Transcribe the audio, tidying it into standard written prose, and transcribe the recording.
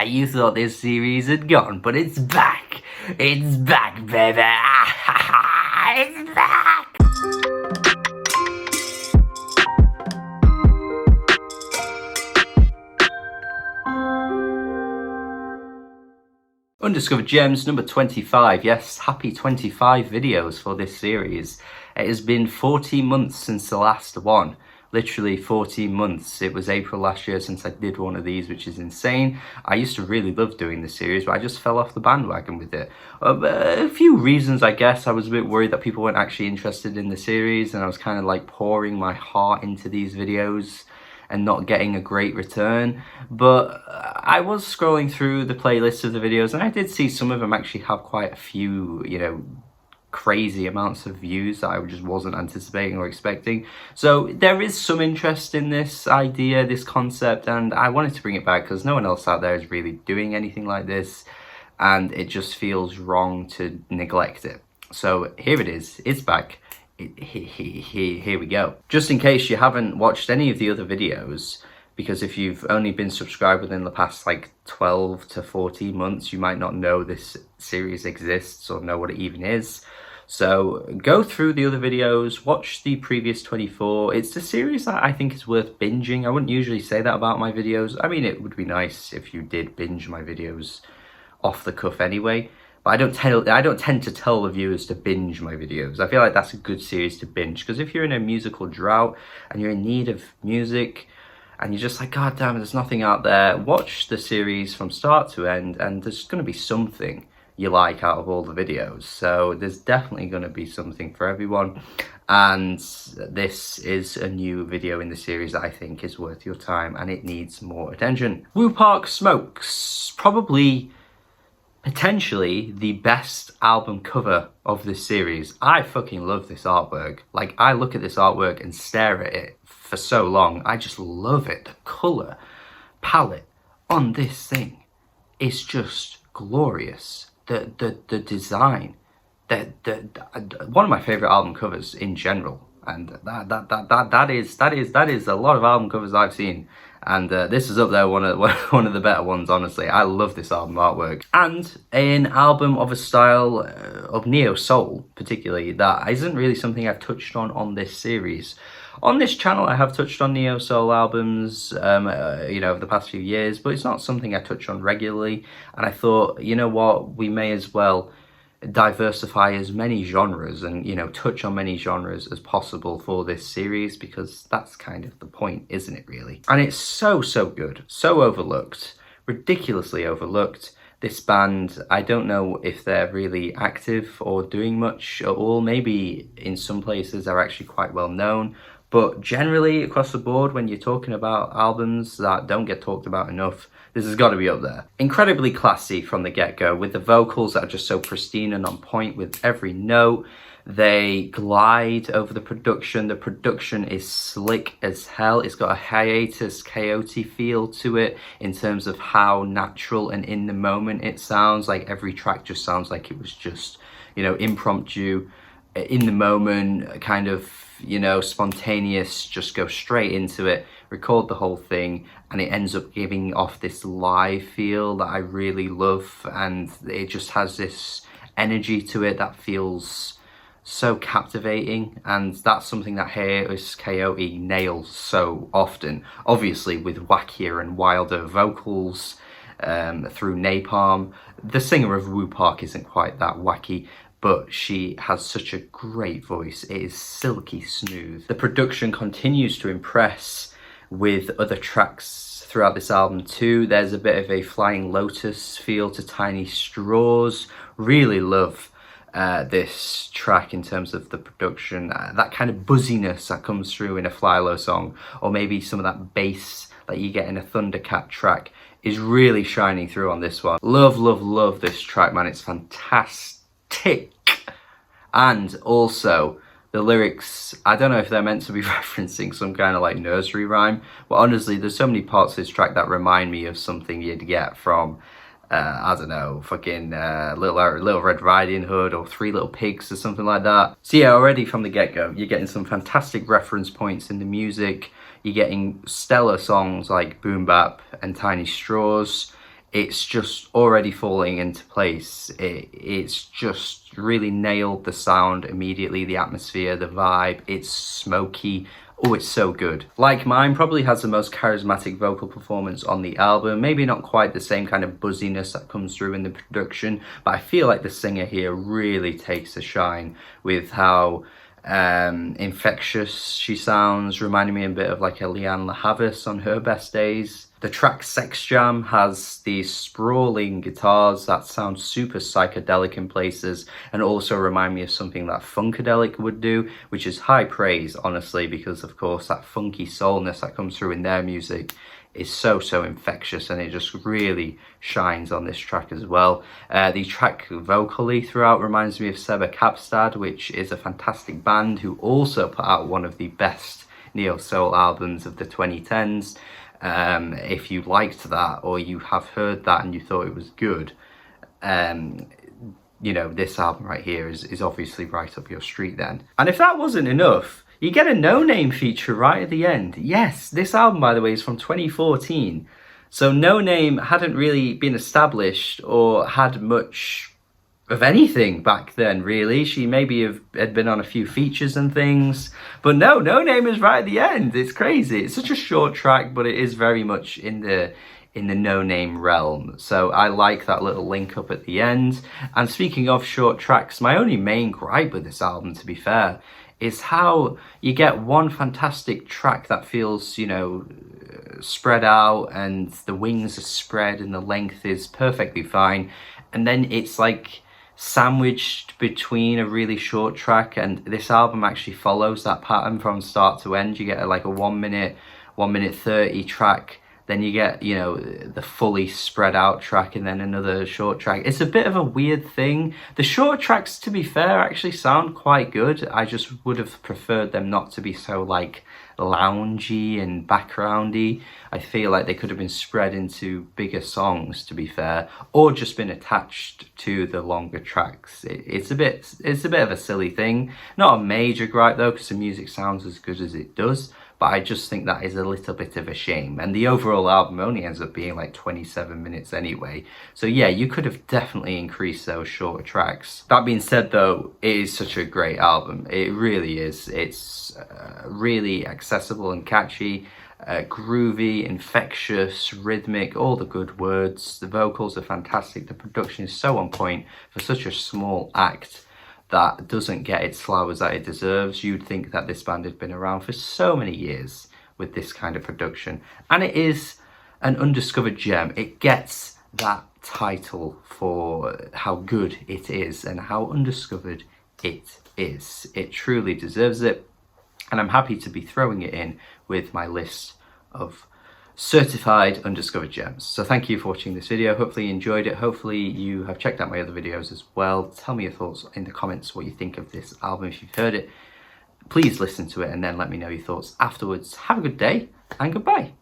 You thought this series had gone, but it's back. It's back, baby. It's back. Undiscovered Gems number 25. Yes, happy 25 videos for this series. It has been 14 months since the last one. Literally 14 months. It was April last year since I did one of these, which is insane. I used to really love doing this series, but I just fell off the bandwagon with it. A few reasons, I guess. I was a bit worried that people weren't actually interested in the series, and I was kind of like pouring my heart into these videos and not getting a great return. But I was scrolling through the playlist of the videos, and I did see some of them actually have quite a few, you know, crazy amounts of views that I just wasn't anticipating or expecting. So there is some interest in this idea, this concept, and I wanted to bring it back because no one else out there is really doing anything like this, and it just feels wrong to neglect it. So here it is, it's back. Here we go. Just in case you haven't watched any of the other videos, because if you've only been subscribed within the past like 12 to 14 months, you might not know this series exists or know what it even is. So go through the other videos, watch the previous 24. It's a series that I think is worth binging. I wouldn't usually say that about my videos. I mean, it would be nice if you did binge my videos off the cuff anyway. But I don't tend to tell the viewers to binge my videos. I feel like that's a good series to binge, because if you're in a musical drought and you're in need of music and you're just like, God damn it, there's nothing out there, watch the series from start to end, and there's going to be something you like out of all the videos. So there's definitely going to be something for everyone, and this is a new video in the series that I think is worth your time, and it needs more attention. Woo Park Smokes, probably potentially the best album cover of this series. I fucking love this artwork. Like, I look at this artwork and stare at it for so long. I just love it. The colour palette on this thing is just glorious. The design, one of my favourite album covers in general, and that is a lot of album covers I've seen, and this is up there, one of the better ones, honestly. I love this album artwork, and an album of a style of neo soul particularly that isn't really something I've touched on this series. On this channel, I have touched on neo soul albums, you know, over the past few years, but it's not something I touch on regularly. And I thought, you know what, we may as well diversify as many genres and, you know, touch on many genres as possible for this series, because that's kind of the point, isn't it, really? And it's so good, so overlooked, ridiculously overlooked. This band, I don't know if they're really active or doing much at all. Maybe in some places they're actually quite well known. But generally, across the board, when you're talking about albums that don't get talked about enough, this has got to be up there. Incredibly classy from the get-go, with the vocals that are just so pristine and on point with every note. They glide over the production. The production is slick as hell. It's got a hiatus coyote feel to it in terms of how natural and in the moment it sounds. Like, every track just sounds like it was just, you know, impromptu, in the moment, kind of, you know, spontaneous, just go straight into it, record the whole thing, and it ends up giving off this live feel that I really love, and it just has this energy to it that feels so captivating, and that's something that Hiatus Coyote nails so often, obviously with wackier and wilder vocals through Napalm. The singer of Woo Park isn't quite that wacky, but she has such a great voice. It is silky smooth. The production continues to impress with other tracks throughout this album too. There's a bit of a Flying Lotus feel to Tiny Straws. Really love this track in terms of the production. That kind of buzziness that comes through in a Fly Low song, or maybe some of that bass that you get in a Thundercat track, is really shining through on this one. Love this track, man. It's fantastic. And also, the lyrics, I don't know if they're meant to be referencing some kind of like nursery rhyme, but honestly, there's so many parts of this track that remind me of something you'd get from, I don't know, fucking Little Red Riding Hood or Three Little Pigs or something like that. So yeah, already from the get-go, you're getting some fantastic reference points in the music. You're getting stellar songs like Boom Bap and Tiny Straws. it's just already falling into place. It's just really nailed the sound immediately, the atmosphere, the vibe. It's smoky. Oh, it's so good. Like Mine probably has the most charismatic vocal performance on the album. Maybe not quite the same kind of buzziness that comes through in the production, but I feel like the singer here really takes a shine with how infectious she sounds, reminding me a bit of like a Leanne LaHavis on her best days. The track Sex Jam has these sprawling guitars that sound super psychedelic in places and also remind me of something that Funkadelic would do, which is high praise, honestly, because of course that funky soulness that comes through in their music is so infectious, and it just really shines on this track as well. The track vocally throughout reminds me of Seba Kapstad, which is a fantastic band who also put out one of the best neo-soul albums of the 2010s. If you liked that, or you have heard that and you thought it was good, you know, this album right here is obviously right up your street then. And if that wasn't enough, you get a No Name feature right at the end. Yes, this album, by the way, is from 2014. So No Name hadn't really been established or had much of anything back then, really. She maybe had been on a few features and things. But no, No Name is right at the end. It's crazy. It's such a short track, but it is very much in the No Name realm. So I like that little link up at the end. And speaking of short tracks, my only main gripe with this album, to be fair, is how you get one fantastic track that feels, you know, spread out and the wings are spread and the length is perfectly fine. And then it's like sandwiched between a really short track, and this album actually follows that pattern from start to end. You get like a 1 minute 30 track, then you get, you know, the fully spread out track, and then another short track. It's a bit of a weird thing. The short tracks, to be fair, actually sound quite good. I just would have preferred them not to be so like loungy and backgroundy. I feel like they could have been spread into bigger songs, to be fair, or just been attached to the longer tracks. It's a bit of a silly thing. Not a major gripe though, because the music sounds as good as it does. But I just think that is a little bit of a shame. And the overall album only ends up being like 27 minutes anyway. So yeah, you could have definitely increased those shorter tracks. That being said though, it is such a great album. It really is. It's really accessible and catchy, groovy, infectious, rhythmic, all the good words. The vocals are fantastic. The production is so on point for such a small act that doesn't get its flowers that it deserves. You'd think that this band had been around for so many years with this kind of production. And it is an undiscovered gem. It gets that title for how good it is and how undiscovered it is. It truly deserves it. And I'm happy to be throwing it in with my list of certified undiscovered gems. So thank you for watching this video. Hopefully you enjoyed it. Hopefully you have checked out my other videos as well. Tell me your thoughts in the comments, what you think of this album. If you've heard it, please listen to it and then let me know your thoughts afterwards. Have a good day and goodbye.